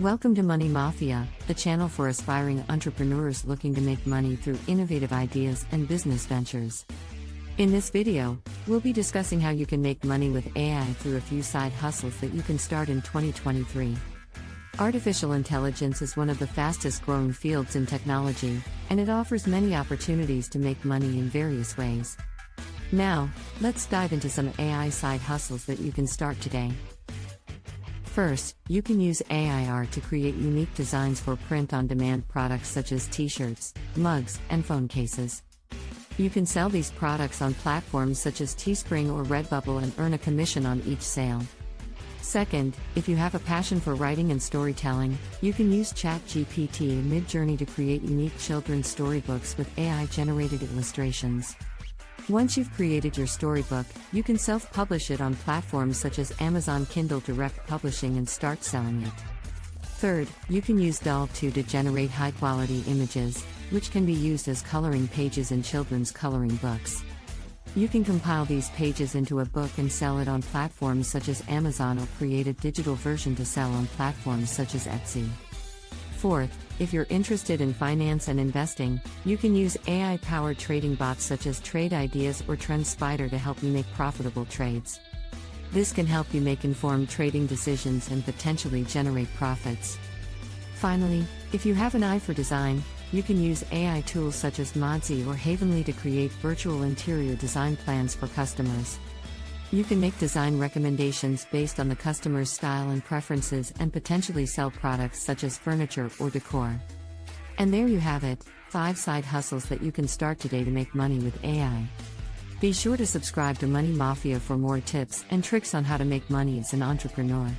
Welcome to Money Mafia, the channel for aspiring entrepreneurs looking to make money through innovative ideas and business ventures. In this video, we'll be discussing how you can make money with AI through a few side hustles that you can start in 2023. Artificial intelligence is one of the fastest growing fields in technology, and it offers many opportunities to make money in various ways. Now, let's dive into some AI side hustles that you can start today. First, you can use AI art to create unique designs for print-on-demand products such as t-shirts, mugs, and phone cases. You can sell these products on platforms such as Teespring or Redbubble and earn a commission on each sale. Second, if you have a passion for writing and storytelling, you can use ChatGPT and MidJourney to create unique children's storybooks with AI-generated illustrations. Once you've created your storybook, you can self-publish it on platforms such as Amazon Kindle Direct Publishing and start selling it. Third, you can use Dalle to generate high-quality images, which can be used as coloring pages in children's coloring books. You can compile these pages into a book and sell it on platforms such as Amazon or create a digital version to sell on platforms such as Etsy. Fourth, if you're interested in finance and investing, you can use AI-powered trading bots such as Trade Ideas or TrendSpider to help you make profitable trades. This can help you make informed trading decisions and potentially generate profits. Finally, if you have an eye for design, you can use AI tools such as Modsy or Havenly to create virtual interior design plans for customers. You can make design recommendations based on the customer's style and preferences and potentially sell products such as furniture or decor. And there you have it, 5 side hustles that you can start today to make money with AI. Be sure to subscribe to Money Mafia for more tips and tricks on how to make money as an entrepreneur.